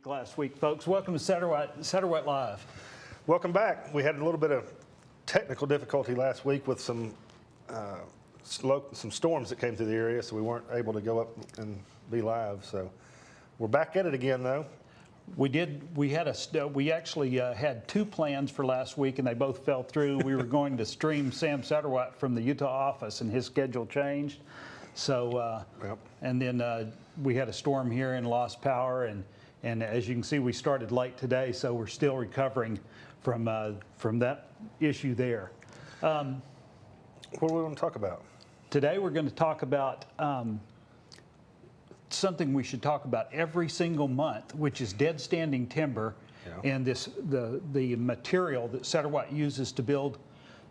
Last week, folks. Welcome to Satterwhite Live. Welcome back. We had a little bit of technical difficulty last week with some storms that came through the area, so we weren't able to go up and be live. So we're back at it again, though. We actually had two plans for last week, and they both fell through. We were going to stream Sam Satterwhite from the Utah office, and his schedule changed. So, and then we had a storm here and lost power, and as you can see, we started late today, so we're still recovering from that issue there. What do we want to talk about? Today we're going to talk about something we should talk about every single month, which is dead standing timber, and the material that Satterwhite uses to build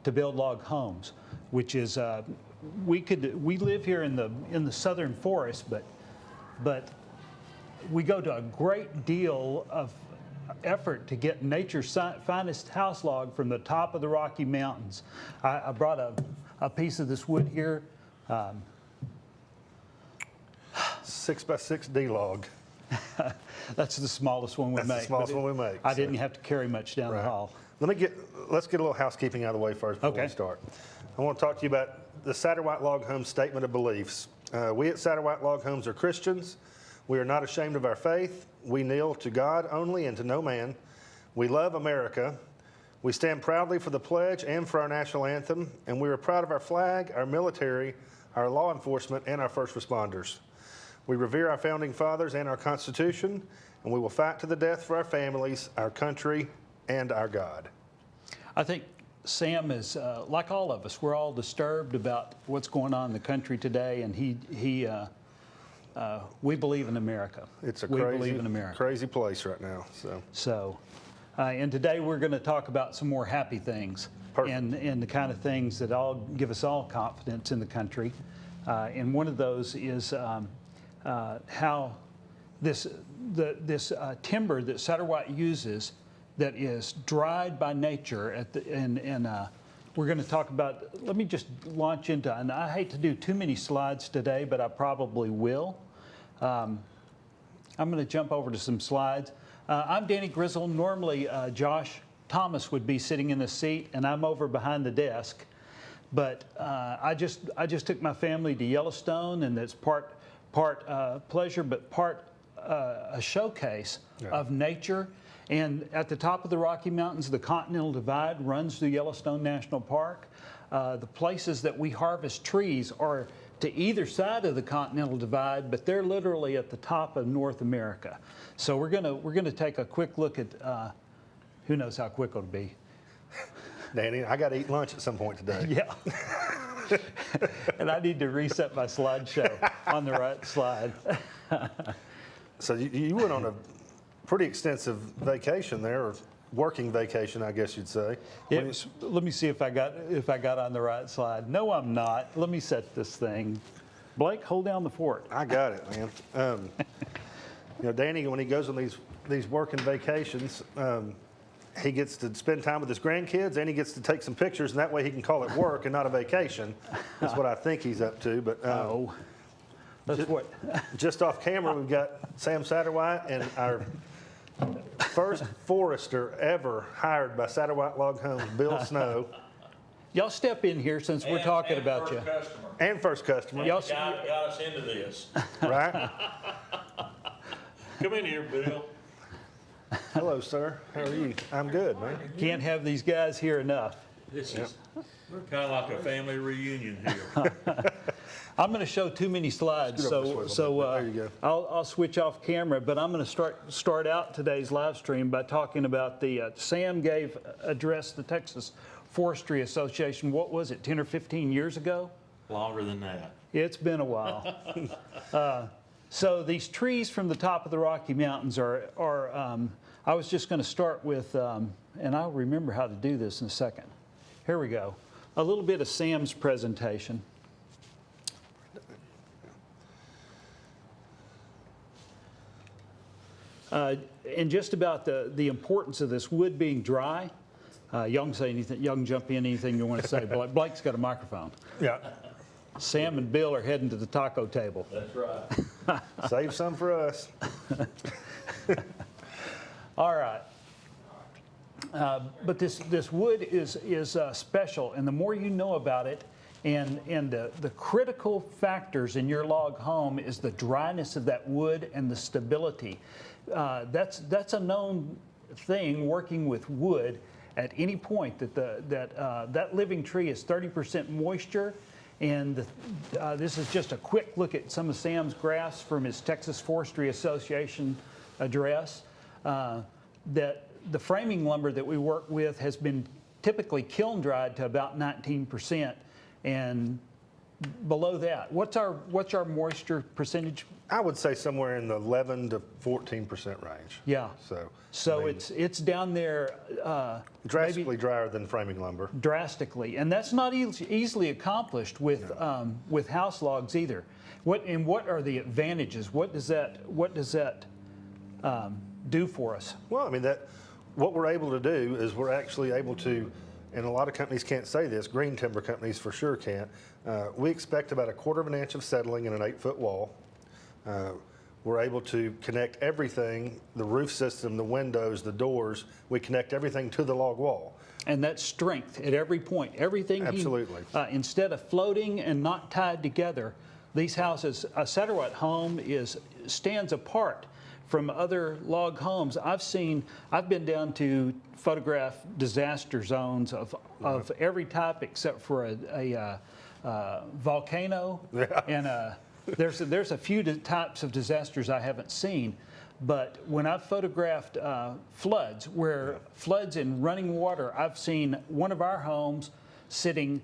log homes, which is we live here in the southern forest, but we go to a great deal of effort to get nature's finest house log from the top of the Rocky Mountains. I brought a piece of this wood here. 6x6 D log. That's the smallest one we make. That's the smallest one we make. I didn't have to carry much down the hall. Let's get a little housekeeping out of the way first before we start. I want to talk to you about the Satterwhite Log Homes Statement of Beliefs. We at Satterwhite Log Homes are Christians. We are not ashamed of our faith. We kneel to God only and to no man. We love America. We stand proudly for the pledge and for our national anthem, and we are proud of our flag, our military, our law enforcement, and our first responders. We revere our founding fathers and our Constitution, and we will fight to the death for our families, our country, and our God. I think Sam is, like all of us, we're all disturbed about what's going on in the country today, and we believe in America. It's a crazy place right now. And today we're going to talk about some more happy things and the kind of things that give us all confidence in the country. And one of those is how this timber that Satterwhite uses that is dried by nature we're going to talk about, let me just launch into, and I hate to do too many slides today, but I probably will. I'm going to jump over to some slides. I'm Danny Grizzle. Normally, Josh Thomas would be sitting in the seat, and I'm over behind the desk. But I just took my family to Yellowstone, and it's part pleasure, but part a showcase of nature. And at the top of the Rocky Mountains, the Continental Divide runs through Yellowstone National Park. The places that we harvest trees are to either side of the Continental Divide, but they're literally at the top of North America. So we're gonna take a quick look at who knows how quick it'll be. Danny, I got to eat lunch at some point today. Yeah. And I need to reset my slideshow on the right slide. So you went on a pretty extensive vacation there, or working vacation, I guess you'd say. Let me see if I got on the right slide. No, I'm not. Let me set this thing. Blake, hold down the fort. I got it, man. Danny, when he goes on these working vacations, he gets to spend time with his grandkids, and he gets to take some pictures, and that way he can call it work and not a vacation. That's what I think he's up to. But just off camera, we've got Sam Satterwhite and our first forester ever hired by Satterwhite Log Homes, Bill Snow. Y'all step in here since we're talking about you. And first customer. Y'all got us into this. Right? Come in here, Bill. Hello, sir. How are you? I'm good, man. Can't have these guys here enough. We're kind of like a family reunion here. I'm going to show too many slides, so there you go. I'll switch off camera. But I'm going to start out today's live stream by talking about Sam addressed the Texas Forestry Association. What was it, 10 or 15 years ago? Longer than that. It's been a while. So these trees from the top of the Rocky Mountains are I was just going to start with, and I'll remember how to do this in a second. Here we go. A little bit of Sam's presentation. And just about the importance of this wood being dry. Y'all can say anything. Y'all can jump in anything you want to say. Blake's got a microphone. Yeah. Sam and Bill are heading to the taco table. That's right. Save some for us. All right. But this wood is special, and the more you know about it, and the critical factors in your log home is the dryness of that wood and the stability. That's a known thing working with wood at any point that living tree is 30% moisture. And this is just a quick look at some of Sam's graphs from his Texas Forestry Association address. That the framing lumber that we work with has been typically kiln dried to about 19%, and below that, what's our moisture percentage? I would say somewhere in the 11 to 14% range. Yeah. So I mean, it's down there. Drastically drier than framing lumber. Drastically, and that's not easily accomplished with house logs either. What are the advantages? What does that do for us? Well, I mean, what we're able to do is we're actually able to, and a lot of companies can't say this, green timber companies for sure can't. We expect about 1/4 of an inch of settling in an 8-foot wall. We're able to connect everything, the roof system, the windows, the doors, we connect everything to the log wall. And that's strength at every point. Everything. Absolutely. Instead of floating and not tied together, these houses, a Satterwhite home stands apart from other log homes. I've been down to photograph disaster zones of every type except for a volcano, and there's a few types of disasters I haven't seen. But when I've photographed floods, floods in running water, I've seen one of our homes sitting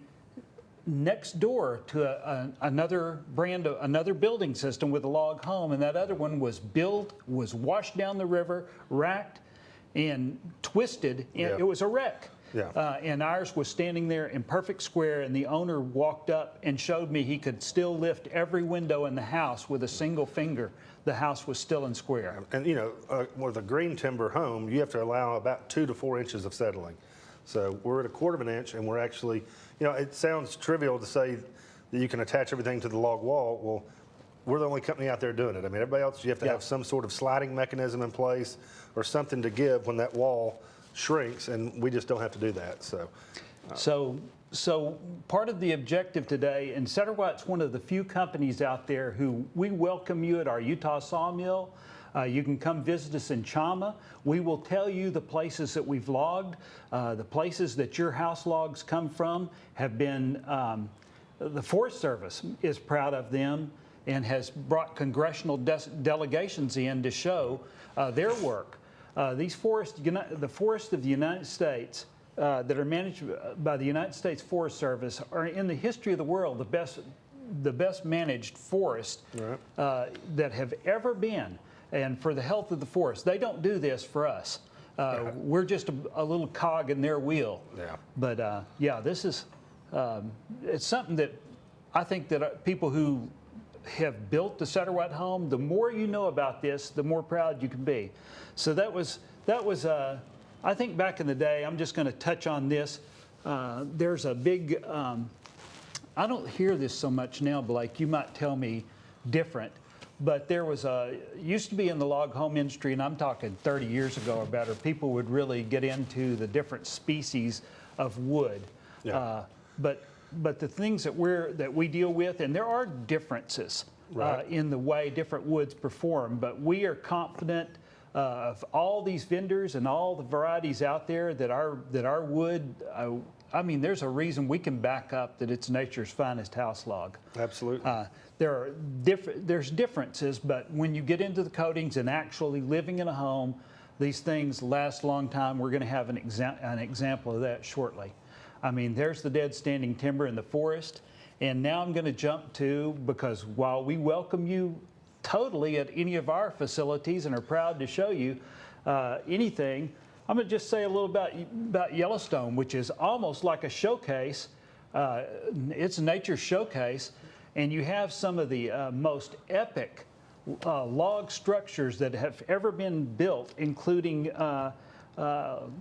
next door to another building system with a log home, and that other one was washed down the river, racked and twisted, and it was a wreck. Yeah. And ours was standing there in perfect square, and the owner walked up and showed me he could still lift every window in the house with a single finger. The house was still in square. And with a green timber home, you have to allow about 2 to 4 inches of settling. So we're at 1/4 of an inch, and we're actually, it sounds trivial to say that you can attach everything to the log wall. Well, we're the only company out there doing it. I mean, everybody else, you have to have some sort of sliding mechanism in place or something to give when that wall shrinks, and we just don't have to do that. So part of the objective today, and Satterwhite's one of the few companies out there who we welcome you at our Utah sawmill. You can come visit us in Chama. We will tell you the places that we've logged. The places that your house logs come from have been, the Forest Service is proud of them and has brought congressional delegations in to show their work. The forests of the United States that are managed by the United States Forest Service are in the history of the world the best managed forest that have ever been. And for the health of the forest, they don't do this for us. We're just a little cog in their wheel. Yeah. But this is it's something that I think that people who have built the Satterwhite home, the more you know about this, the more proud you can be. So that was I think back in the day. I'm just going to touch on this. There's a big. I don't hear this so much now, Blake. You might tell me different. But there was used to be in the log home industry, and I'm talking 30 years ago or better, people would really get into the different species of wood. Yeah. But the things that we deal with, and there are differences in the way different woods perform, but we are confident of all these vendors and all the varieties out there that our wood. I mean, there's a reason we can back up that it's nature's finest house log. Absolutely. There's differences, but when you get into the coatings and actually living in a home, these things last a long time. We're going to have an example of that shortly. I mean, there's the dead standing timber in the forest, and now I'm going to jump to, because while we welcome you totally at any of our facilities and are proud to show you anything, I'm going to just say a little about Yellowstone, which is almost like a showcase. It's a nature showcase, and you have some of the most epic log structures that have ever been built, including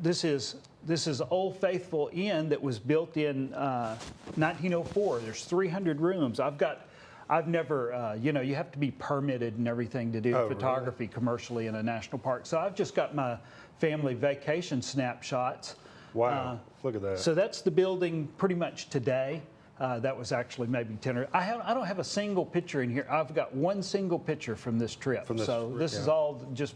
this is Old Faithful Inn that was built in 1904. There's 300 rooms. I've got I've never, you have to be permitted and everything to do photography commercially in a national park. So I've just got my family vacation snapshots. Wow, look at that. So that's the building pretty much today. That was actually maybe 10 or I don't have a single picture in here. I've got one single picture from this trip. So this is all just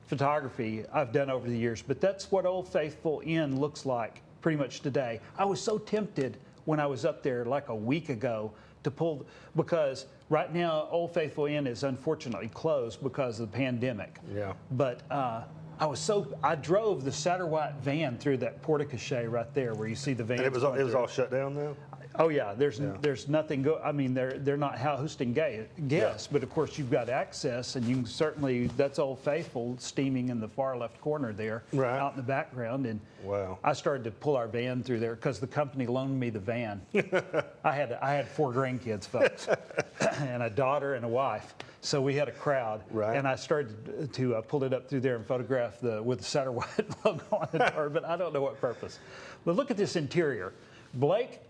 photography I've done over the years. But that's what Old Faithful Inn looks like pretty much today. I was so tempted when I was up there like a week ago to pull, because right now Old Faithful Inn is unfortunately closed because of the pandemic. Yeah. But I drove the Satterwhite van through that porte-cochere right there where you see the van. And it was all shut down now? Oh yeah, there's nothing I mean, they're not hosting guests, but of course you've got access, and you can certainly, that's Old Faithful steaming in the far left corner there, out in the background. And wow. I started to pull our van through there because the company loaned me the van. I had 4 grandkids, folks, and a daughter and a wife. So we had a crowd, and I started to pull it up through there and photograph with the Satterwhite logo on the door, but I don't know what purpose. But look at this interior. Blake,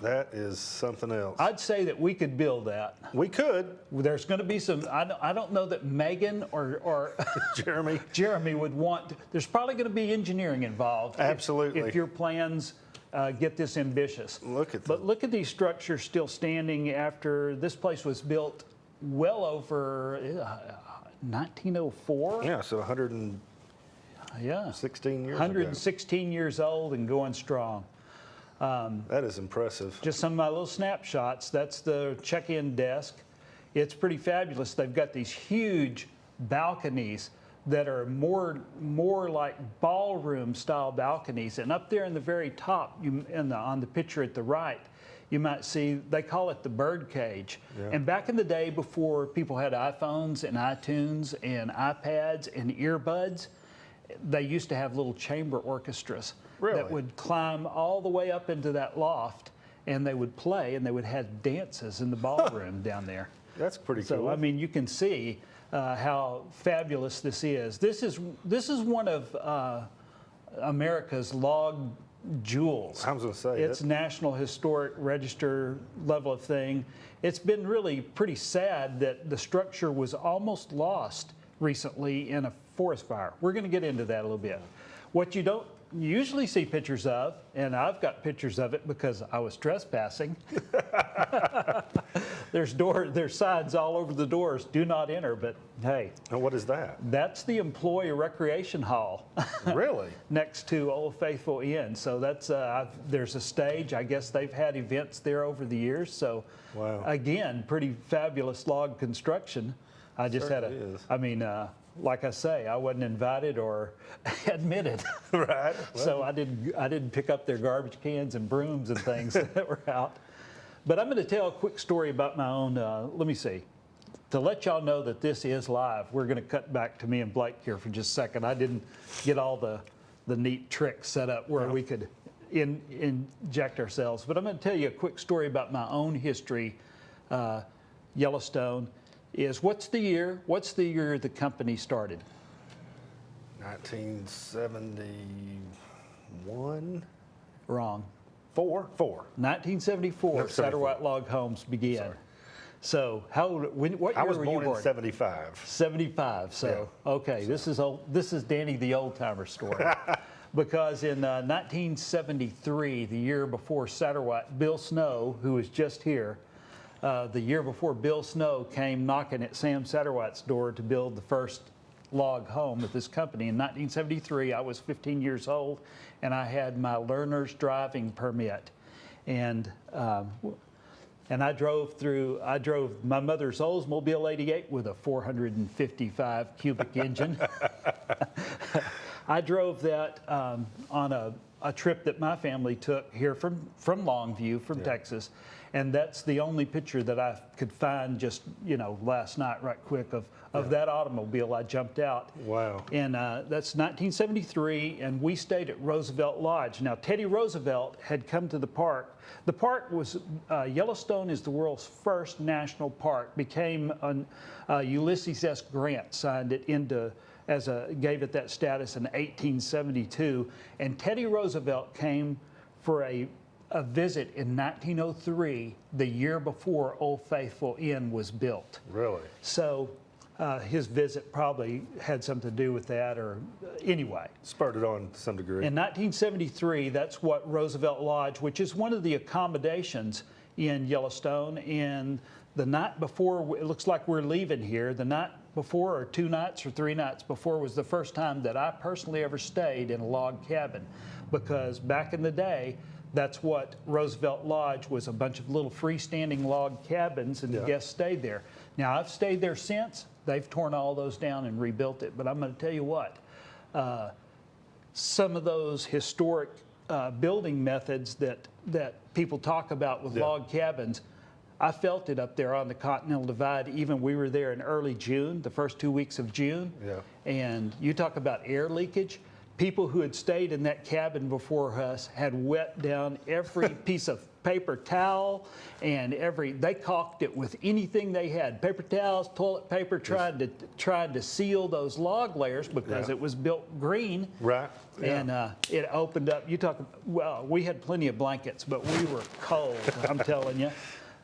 that is something else. I'd say that we could build that. We could. There's going to be some, I don't know that Megan or Jeremy would want, there's probably going to be engineering involved. Absolutely. If your plans get this ambitious. But look at these structures still standing after this place was built well over 1904. Yeah, so 116 years 116 years old and going strong. That is impressive. Just some of my little snapshots. That's the check-in desk. It's pretty fabulous. They've got these huge balconies that are more like ballroom style balconies. And up there in the very top, on the picture at the right, you might see, they call it the bird cage. Yeah. And back in the day, before people had iPhones and iTunes and iPads and earbuds, they used to have little chamber orchestras that would climb all the way up into that loft, and they would play, and they would have dances in the ballroom down there. That's pretty cool. So I mean, you can see how fabulous this is. This is one of America's log jewels. I was going to say it's National Historic Register level of thing. It's been really pretty sad that the structure was almost lost recently in a forest fire. We're going to get into that a little bit. What you don't usually see pictures of, and I've got pictures of it because I was trespassing. There's signs all over the doors, do not enter, but hey. And what is that? That's the Employee Recreation Hall. Really? Next to Old Faithful Inn. So that's there's a stage. I guess they've had events there over the years. So again, pretty fabulous log construction. I just had like I say, I wasn't invited or admitted. Right. So I didn't pick up their garbage cans and brooms and things that were out. But I'm going to tell a quick story about my own, let me see. To let y'all know that this is live, we're going to cut back to me and Blake here for just a second. I didn't get all the neat tricks set up where we could inject ourselves. But I'm going to tell you a quick story about my own history. Yellowstone is, what's the year the company started? 1971? Wrong. 1974. No, Satterwhite Log Homes began. Sorry. So what year were you born? I was born in 75. 75. So okay, this is Danny the old timer story. Because in 1973, the year before Satterwhite, Bill Snow, who was just here, the year before Bill Snow came knocking at Sam Satterwhite's door to build the first log home at this company. In 1973, I was 15 years old, and I had my learner's driving permit. And I drove my mother's Oldsmobile 88 with a 455 cubic engine. I drove that on a trip that my family took here from Longview, from Texas. And that's the only picture that I could find just, last night right quick of that automobile. I jumped out. Wow. And that's 1973, and we stayed at Roosevelt Lodge. Now, Teddy Roosevelt had come to the park. The park was, Yellowstone is the world's first national park, became Ulysses S. Grant signed it into, gave it that status in 1872. And Teddy Roosevelt came for a a visit in 1903, the year before Old Faithful Inn was built. Really? So his visit probably had something to do with that, or anyway. Spurred it on to some degree. In 1973, that's what Roosevelt Lodge, which is one of the accommodations in Yellowstone, and the night before, it looks like we're leaving here, the night before, or 2 nights or 3 nights before, was the first time that I personally ever stayed in a log cabin, because back in the day, that's what Roosevelt Lodge was, a bunch of little freestanding log cabins, and the guests stayed there. Now, I've stayed there since. They've torn all those down and rebuilt it, but I'm going to tell you what, some of those historic building methods that people talk about with log cabins, I felt it up there on the Continental Divide. Even we were there in early June, the first 2 weeks of June. Yeah. And you talk about air leakage. People who had stayed in that cabin before us had wet down every piece of paper towel, and they caulked it with anything they had. Paper towels, toilet paper, tried to seal those log layers because it was built green. Right. Yeah. And it opened up. Well, we had plenty of blankets, but we were cold, I'm telling you.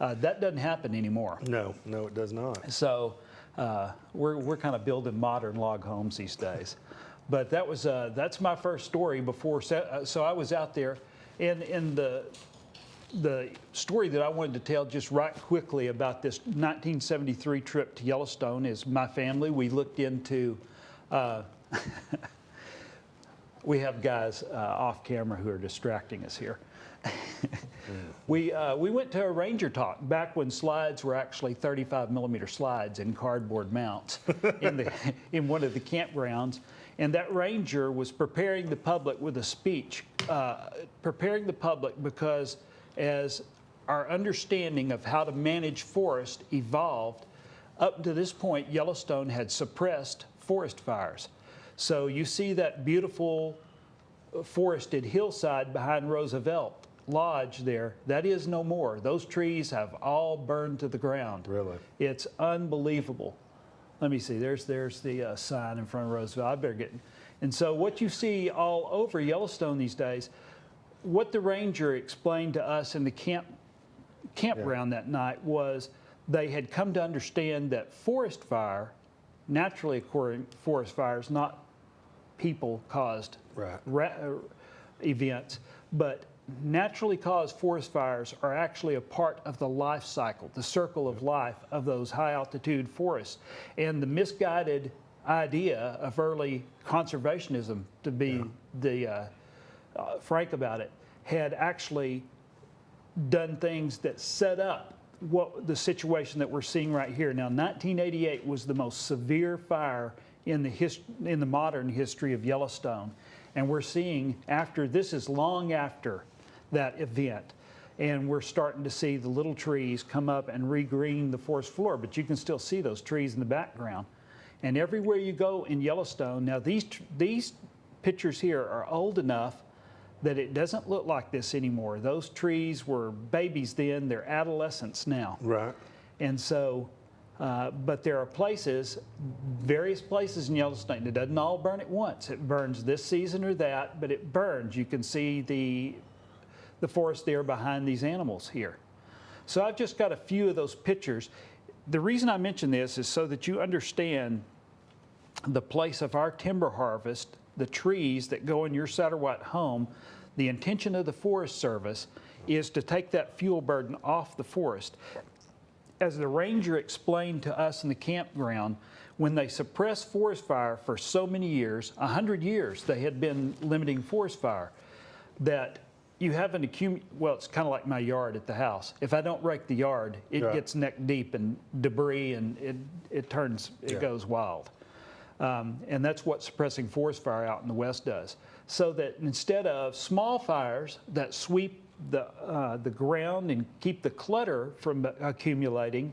That doesn't happen anymore. No, it does not. So we're kind of building modern log homes these days. But that's my first story before. So I was out there, and the story that I wanted to tell just right quickly about this 1973 trip to Yellowstone is my family. We looked into. We have guys off camera who are distracting us here. We went to a ranger talk back when slides were actually 35 millimeter slides in cardboard mounts in one of the campgrounds, and that ranger was preparing the public with a speech, preparing the public because as our understanding of how to manage forest evolved, up to this point Yellowstone had suppressed forest fires. So you see that beautiful forested hillside behind Roosevelt Lodge there, that is no more. Those trees have all burned to the ground. Really? It's unbelievable. Let me see, there's the sign in front of Roosevelt. I better get. And so what you see all over Yellowstone these days, what the ranger explained to us in the campground that night was they had come to understand that forest fire, naturally occurring forest fires, not people-caused events, but naturally caused forest fires are actually a part of the life cycle, the circle of life of those high-altitude forests. And the misguided idea of early conservationism, to be frank about it, had actually done things that set up the situation that we're seeing right here. Now, 1988 was the most severe fire in the modern history of Yellowstone. And we're seeing this is long after that event. And we're starting to see the little trees come up and regreen the forest floor, but you can still see those trees in the background. And everywhere you go in Yellowstone, now these pictures here are old enough that it doesn't look like this anymore. Those trees were babies then, they're adolescents now. Right. And so, but there are various places in Yellowstone. It doesn't all burn at once. It burns this season or that, but it burns. You can see the forest there behind these animals here. So I've just got a few of those pictures. The reason I mention this is so that you understand the place of our timber harvest, the trees that go in your Satterwhite home. The intention of the Forest Service is to take that fuel burden off the forest. As the ranger explained to us in the campground, when they suppressed forest fire for so many years, 100 years they had been limiting forest fire, that you have an well, it's kind of like my yard at the house. If I don't rake the yard, it gets neck deep in debris and it goes wild. And that's what suppressing forest fire out in the West does. So that instead of small fires that sweep the ground and keep the clutter from accumulating,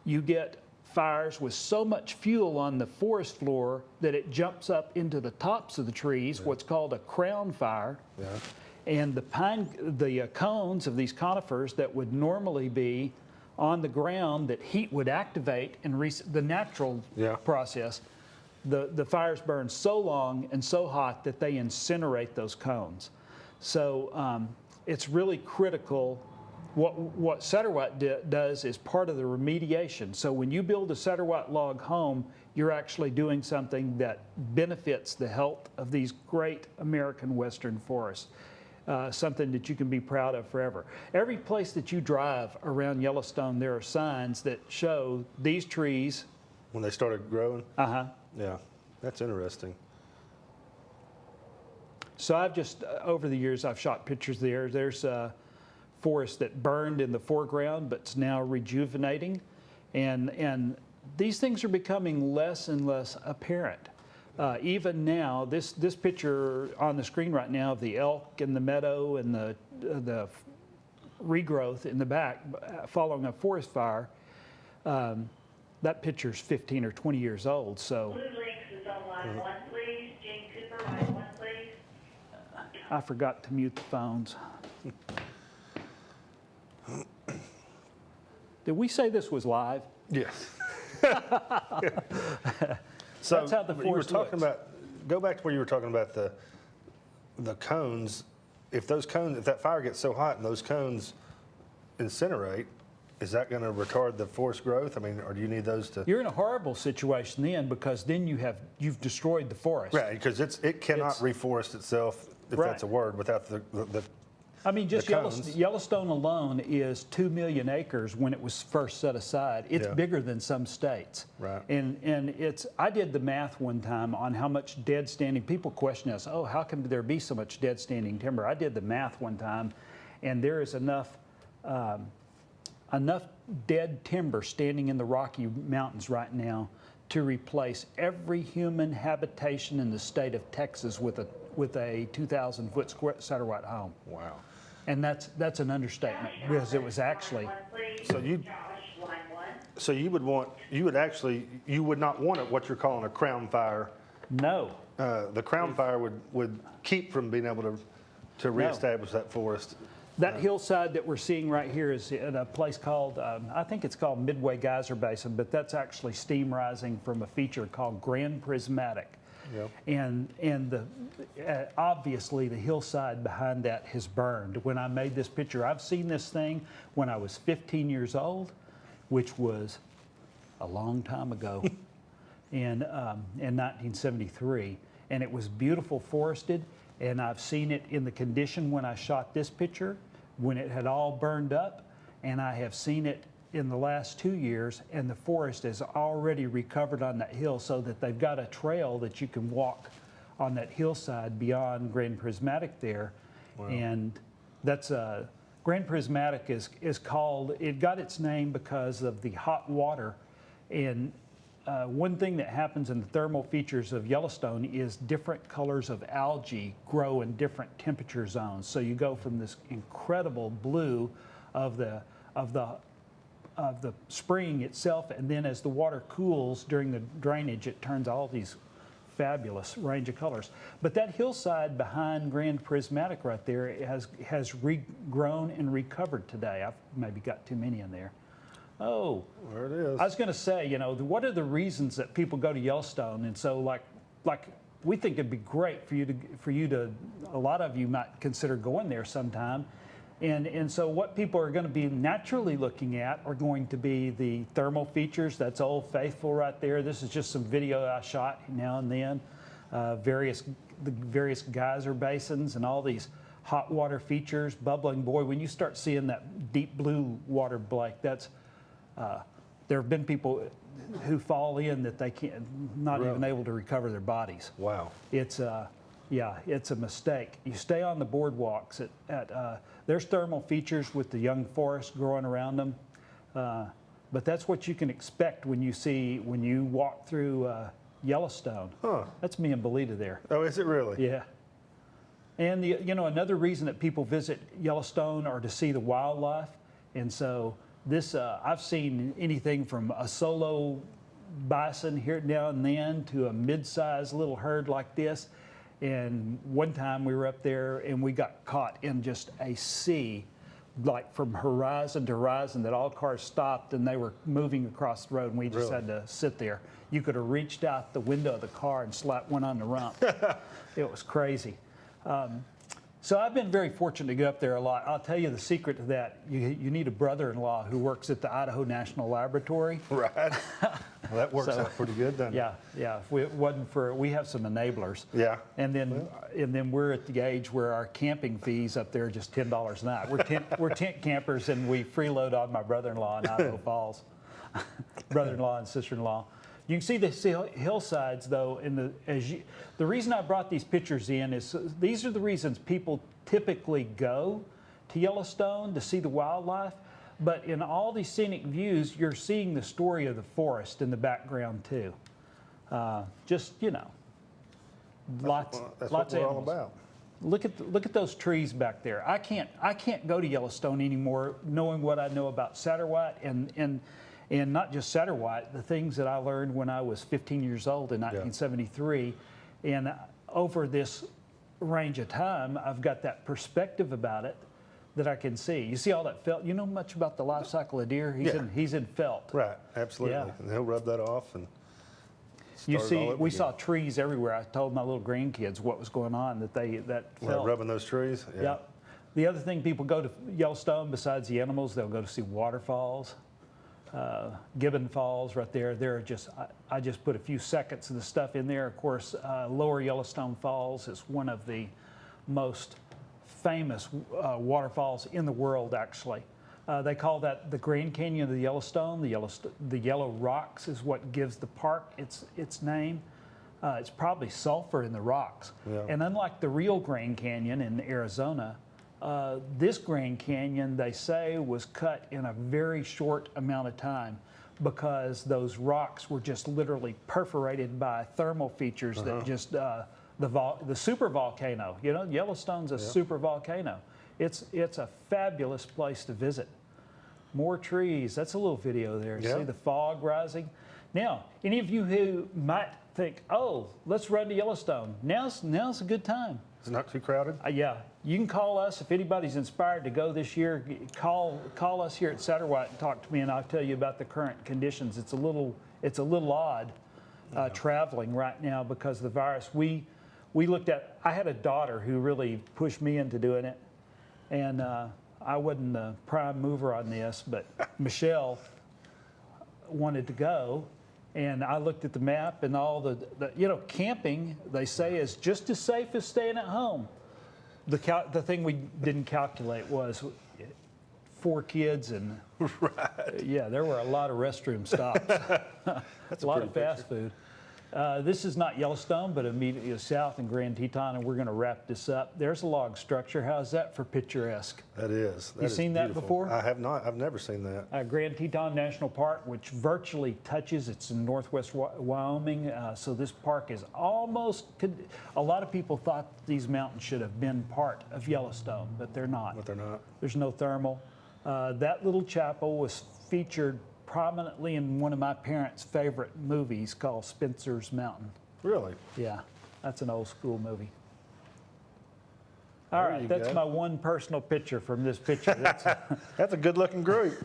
you get fires with so much fuel on the forest floor that it jumps up into the tops of the trees, what's called a crown fire. Yeah. And the cones of these conifers that would normally be on the ground that heat would activate in the natural process, the fires burn so long and so hot that they incinerate those cones. So it's really critical. What Satterwhite does is part of the remediation. So when you build a Satterwhite log home, you're actually doing something that benefits the health of these great American western forests. Something that you can be proud of forever. Every place that you drive around Yellowstone, there are signs that show these trees. When they started growing? Uh-huh. Yeah, that's interesting. So I've just, over the years, I've shot pictures there. There's a forest that burned in the foreground, but it's now rejuvenating. And these things are becoming less and less apparent. Even now, this picture on the screen right now of the elk and the meadow and the regrowth in the back following a forest fire, that picture's 15 or 20 years old. So Blue Links is on line 1, please. Gene Cooper, line 1, please. I forgot to mute the phones. Did we say this was live? Yes. So That's how the you were forest talking looks. about, go back to where you were talking about the cones. If that fire gets so hot and those cones incinerate, is that going to retard the forest growth? I mean, or do you need those to? You're in a horrible situation then, because then you've destroyed the forest. Right, because it cannot reforest itself, if Right. that's a word, without the I mean, just the cones. Yellowstone alone is 2 million acres when it was first set aside. It's Yeah. bigger than some states. Right. And I did the math one time on how much dead standing, people question us, oh, how can there be so much dead standing timber? I did the math one time, and there is enough dead timber standing in the Rocky Mountains right now to replace every human habitation in the state of Texas with a 2,000-foot square Satterwhite home. wow. And that's an understatement, because it was actually, So you, Josh, line 1. so you would not want it, what you're calling a crown fire. no. The crown fire would keep from being able to reestablish that forest. That hillside that we're seeing right here is in a place called, I think it's called Midway Geyser Basin, but that's actually steam rising from a feature called Grand Prismatic. Yep. And obviously the hillside behind that has burned. When I made this picture, I've seen this thing when I was 15 years old, which was a long time ago, in 1973. And it was beautiful forested, and I've seen it in the condition when I shot this picture, when it had all burned up, and I have seen it in the last 2 years, and the forest has already recovered on that hill, so that they've got a trail that you can walk on that hillside beyond Grand Prismatic there. Wow. And that's Grand Prismatic is called, it got its name because of the hot water. And one thing that happens in the thermal features of Yellowstone is different colors of algae grow in different temperature zones. So you go from this incredible blue of the spring itself, and then as the water cools during the drainage, it turns all these fabulous range of colors. But that hillside behind Grand Prismatic right there has regrown and recovered today. I've maybe got too many in there. Oh, There it is. I was going to say, what are the reasons that people go to Yellowstone? And so, like we think it'd be great for you to, a lot of you might consider going there sometime. And so what people are going to be naturally looking at are going to be the thermal features. That's Old Faithful right there. This is just some video I shot now and then. The various geyser basins and all these hot water features, bubbling. Boy, when you start seeing that deep blue water, Blake, that's there have been people who fall in that they can't, not Really? even able to recover their bodies. Wow. It's it's a mistake. You stay on the boardwalks there's thermal features with the young forest growing around them, but that's what you can expect when you walk through Yellowstone. Huh. That's me and Belita there. Oh, is it really? Yeah. And another reason that people visit Yellowstone are to see the wildlife, and so this I've seen anything from a solo bison here now and then to a mid-sized little herd like this. And one time we were up there and we got caught in just a sea, like from horizon to horizon, that all cars stopped and they were moving across the road, and we just Really? had to sit there. You could have reached out the window of the car and slapped one on the rump. It was crazy. So I've been very fortunate to go up there a lot. I'll tell you the secret to that. You need a brother-in-law who works at the Idaho National Laboratory. Right. Well, that works So- out pretty good, doesn't it? Yeah. If it wasn't for, we have some enablers. Yeah. And then we're at the age where our camping fees up there are just $10 a night. We're tent campers, and we freeload on my brother-in-law in Idaho Falls. Brother-in-law and sister-in-law. You can see the hillsides, though. The reason I brought these pictures in is these are the reasons people typically go to Yellowstone to see the wildlife. But in all these scenic views, you're seeing the story of the forest in the background too. Just lots That's of what we're all animals. about. Look at those trees back there. I can't go to Yellowstone anymore, knowing what I know about Satterwhite and not just Satterwhite, the things that I learned when I was 15 years old in 1973. And over this range of time, I've got that perspective about it that I can see. You see all that felt? You know much about the life cycle of deer? He's in felt. Right, absolutely. Yeah. And he'll rub that off and You start it see, all over we again. saw trees everywhere. I told my little grandkids what was going on, that Like felt. rubbing those trees? Yeah. Yep. The other thing, people go to Yellowstone besides the animals, they'll go to see waterfalls. Gibbon Falls right there. I just put a few seconds of the stuff in there. Of course, Lower Yellowstone Falls is one of the most famous waterfalls in the world, actually. They call that the Grand Canyon of the Yellowstone. The yellow rocks is what gives the park its name. It's probably sulfur in the rocks. Yeah. And unlike the real Grand Canyon in Arizona, this Grand Canyon, they say, was cut in a very short amount of time because those rocks were just literally perforated by thermal features that just the super volcano. Yellowstone's a super volcano. It's a fabulous place to visit. More trees. That's a little video there. Yeah. See the fog rising. Now, any of you who might think, "Oh, let's run to Yellowstone," now's a good time. It's not too crowded? Yeah, you can call us if anybody's inspired to go this year. Call us here at Satterwhite and talk to me, and I'll tell you about the current conditions. It's a little odd traveling right now because of the virus. We looked at. I had a daughter who really pushed me into doing it, and I wasn't the prime mover on this, but Michelle wanted to go. And I looked at the map and all the camping, they say, is just as safe as staying at home. The thing we didn't calculate was 4 kids and yeah, there were a lot of restroom stops. That's a lot of fast food. This is not Yellowstone, but immediately south in Grand Teton, and we're going to wrap this up. There's a log structure. How's that for picturesque? That is. You seen that before? I have not. I've never seen that. Grand Teton National Park, which virtually touches, it's in northwest Wyoming, so this park is almost, a lot of people thought these mountains should have been part of Yellowstone, but they're not. But they're not. There's no thermal. That little chapel was featured prominently in one of my parents' favorite movies called Spencer's Mountain. Really? Yeah, that's an old school movie. All There right, you that's go. my one personal picture from this picture. That's a good-looking group.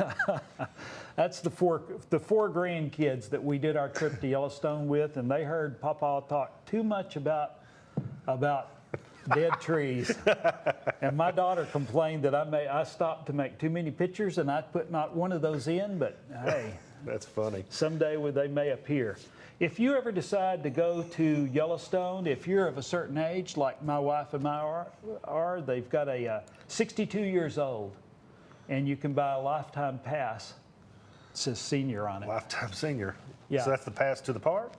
That's the four grandkids that we did our trip to Yellowstone with, and they heard Papa talk too much about dead trees. And my daughter complained that I stopped to make too many pictures, and I put not one of those in. But hey, That's funny. someday they may appear. If you ever decide to go to Yellowstone, if you're of a certain age, like my wife and I are, they've got a 62 years old, and you can buy a lifetime pass. It says senior on it. Lifetime senior. Yeah. So that's the pass to the park?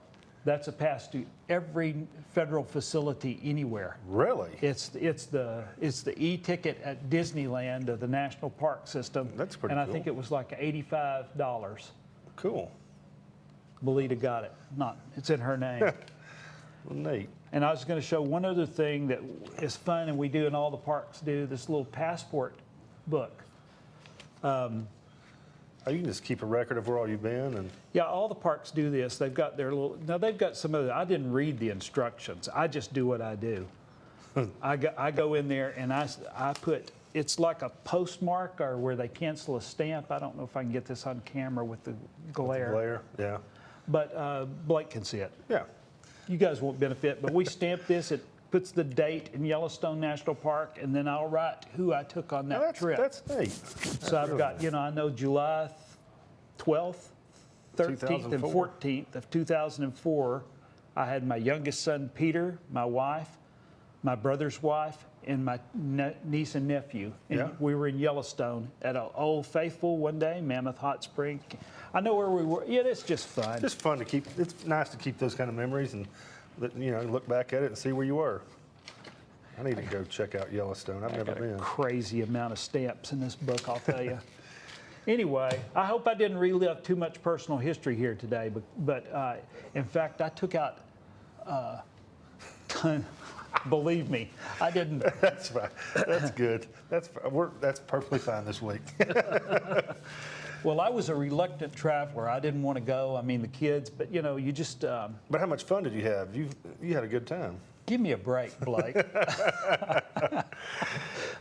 That's a pass to every federal facility anywhere. Really? It's the e-ticket at Disneyland of the national park system. That's pretty And I cool. think it was like $85. Cool. Belita got it. It's in her name. Well, neat. And I was going to show one other thing that is fun, and we do, and all the parks do, this little passport book. Oh, you can just keep a record of where all you've been and Yeah, all the parks do this. They've got their little, now they've got some of the, I didn't read the instructions. I just do what I do. I go in there and I put, it's like a postmark or where they cancel a stamp. I don't know if I can get this on camera with the glare. Blair. Yeah. But Blake can see it. Yeah. You guys won't benefit, but we stamp this. puts the date in Yellowstone National Park, and then I'll write who I took on that trip. That's neat. So I've got, I know July 12th, 13th, and 2004. 14th of 2004, I had my youngest son, Peter, my wife, my brother's wife, and my niece and nephew. And Yeah. we were in Yellowstone at Old Faithful one day, Mammoth Hot Spring. I know where we were. Yeah, it's just fun. Just fun to keep. It's nice to keep those kind of memories and look back at it and see where you were. I need to go check out Yellowstone. I've never Got a been. crazy amount of stamps in this book, I'll tell you. Anyway, I hope I didn't relive too much personal history here today, but in fact, I took out believe me, I didn't. That's fine. That's good. That's perfectly fine this week. Well, I was a reluctant traveler. I didn't want to go. I mean, the kids, but you just But how much fun did you have? You had a good time. give me a break, Blake.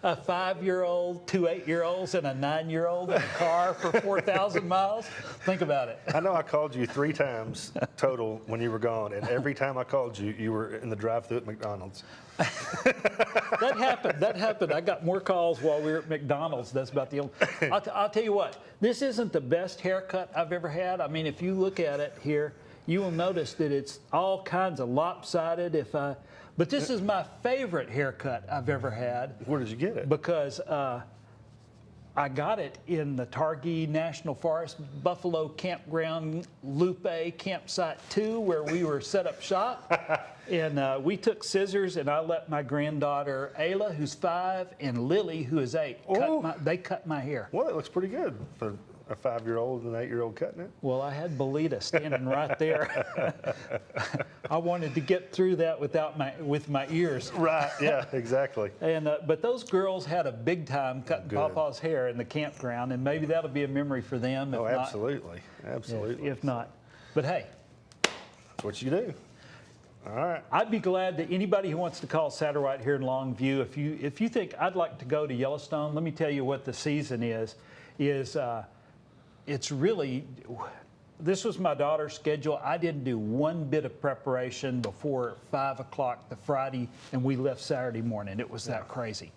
A 5-year-old, 2 8-year-olds, and a 9-year-old in a car for 4,000 miles. Think about it. I know I called you 3 times total when you were gone, and every time I called you, you were in the drive-thru at McDonald's. That happened. I got more calls while we were at McDonald's. That's about the only. I'll tell you what. This isn't the best haircut I've ever had. I mean, if you look at it here, you will notice that it's all kinds of lopsided. But this is my favorite haircut I've ever had Where did you get it? because I got it in the Targhee National Forest, Buffalo Campground Lupe Campsite 2, where we were set up shop. And we took scissors, and I let my granddaughter, Ayla, who's 5, and Lily, who is 8, they cut my hair. Well, it looks pretty good for a 5-year-old and an 8-year-old cutting it. Well, I had Belita standing right there. I wanted to get through that with my ears. Right. Yeah. Exactly. And but those girls had a big time cutting Good. Papa's hair in the campground, and maybe that'll be a memory for them. If Oh, not, absolutely. Absolutely. If not, but hey, That's what you do. All right. I'd be glad that anybody who wants to call Satterwhite here in Longview, if you think I'd like to go to Yellowstone, let me tell you what the season is. It's really, this was my daughter's schedule. I didn't do one bit of preparation before 5 o'clock the Friday, and we left Saturday morning. It was that crazy.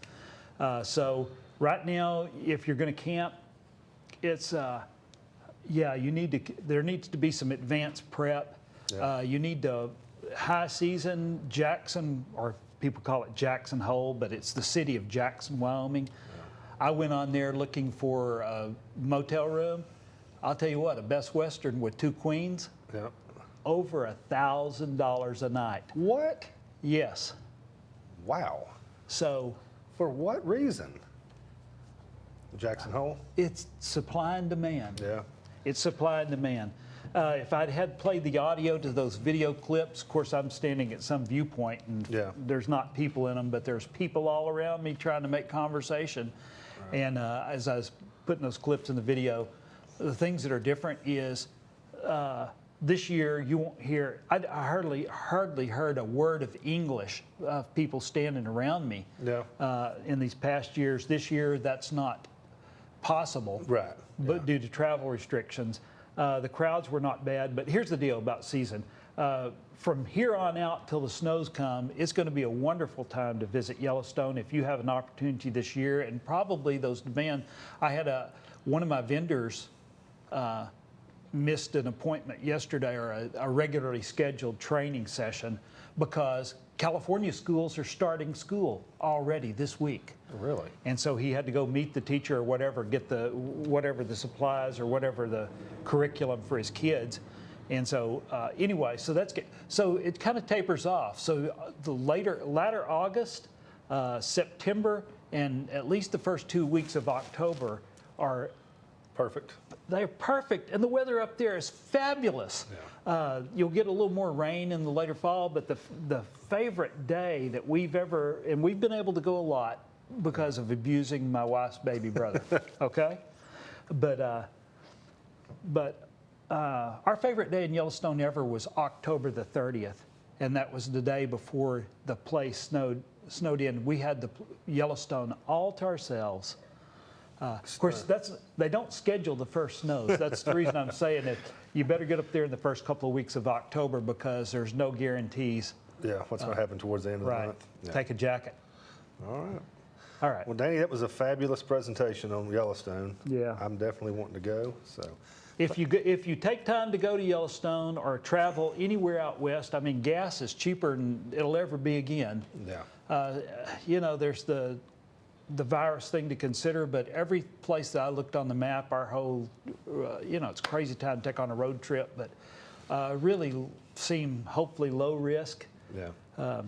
So right now, if you're going to camp, it's, there needs to be some advanced prep. Yeah. You need to, high season, Jackson, or people call it Jackson Hole, but it's the city of Jackson, Wyoming. I went on there looking for a motel room. I'll tell you what, a Best Western with 2 queens, Yeah. over $1,000 a night. What? Yes. Wow. So For what reason? Jackson Hole? it's supply and demand. Yeah. It's supply and demand. If I'd had played the audio to those video clips, of course, I'm standing at some viewpoint and Yeah. there's not people in them, but there's people all around me trying to make conversation. And as I was putting those clips in the video, the things that are different is this year you won't hear, I hardly heard a word of English of people standing around me. Yeah. In these past years. This year, that's not possible. Right. But Yeah. due to travel restrictions. The crowds were not bad, but here's the deal about season. From here on out till the snows come, it's going to be a wonderful time to visit Yellowstone if you have an opportunity this year, and probably those demand. I had one of my vendors missed an appointment yesterday, or a regularly scheduled training session, because California schools are starting school already this week. Really? And so he had to go meet the teacher or whatever, get whatever the supplies or whatever the curriculum for his kids. And so anyway, so so it kind of tapers off. So the latter August, September, and at least the first 2 weeks of October are Perfect. they're perfect, and the weather up there is fabulous. Yeah. You'll get a little more rain in the later fall, but the favorite day that we've been able to go a lot because of abusing my wife's baby brother. Okay, but our favorite day in Yellowstone ever was October the 30th, and that was the day before the place snowed in. We had the Yellowstone all to ourselves. Of course, they don't schedule the first snows. That's the reason I'm saying that you better get up there in the first couple of weeks of October, because there's no guarantees Yeah, what's going to happen towards the end of the Right. month. Yeah. Take a jacket. All right. All right. Well, Danny, that was a fabulous presentation on Yellowstone. Yeah. I'm definitely wanting to go. So, If you take time to go to Yellowstone or travel anywhere out west, I mean, gas is cheaper than it'll ever be again. yeah. You know, there's the virus thing to consider, but every place that I looked on the map, our whole, you know, it's a crazy time to take on a road trip, but really seem hopefully low risk. Yeah.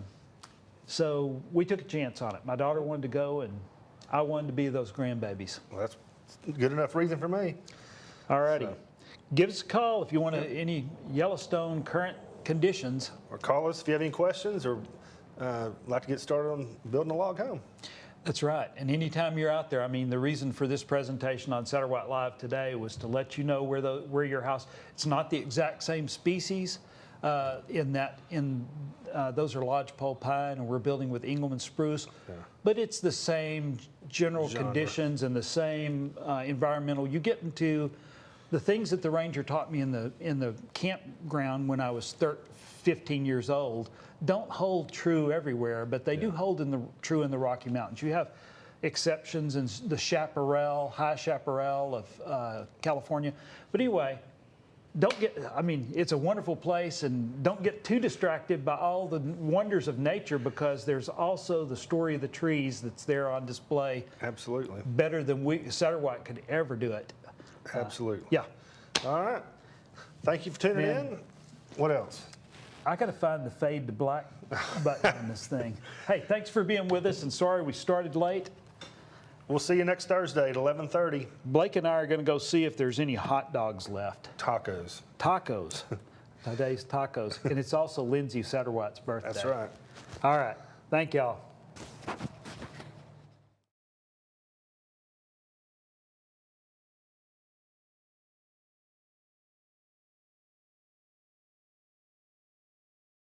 So we took a chance on it. My daughter wanted to go, and I wanted to be those grandbabies. Well, that's good enough reason for me. All righty. So- Give us a call if you want any Yellowstone current conditions. Or call us if you have any questions or like to get started on building a log home. That's right. And anytime you're out there, I mean, the reason for this presentation on Satterwhite Live today was to let you know where your house, it's not the exact same species those are lodgepole pine and we're building with Engelmann spruce, but it's the same general Genre. conditions and the same environmental. You get into the things that the ranger taught me in the campground when I was 15 years old don't hold true everywhere, but they do hold true in the Rocky Mountains. You have exceptions in the chaparral, high chaparral of California. But anyway, it's a wonderful place, and don't get too distracted by all the wonders of nature, because there's also the story of the trees that's there on display. Absolutely. Better than Satterwhite could ever do it. Absolutely. Yeah. All right. Thank you for tuning Man. in. What else? I got to find the fade to black button on this thing. Hey, thanks for being with us, and sorry we started late. We'll see you next Thursday at 11:30. Blake and I are going to go see if there's any hot dogs left. Tacos. Tacos. Today's tacos. And it's also Lindsay Satterwhite's birthday. That's right. All right. Thank y'all.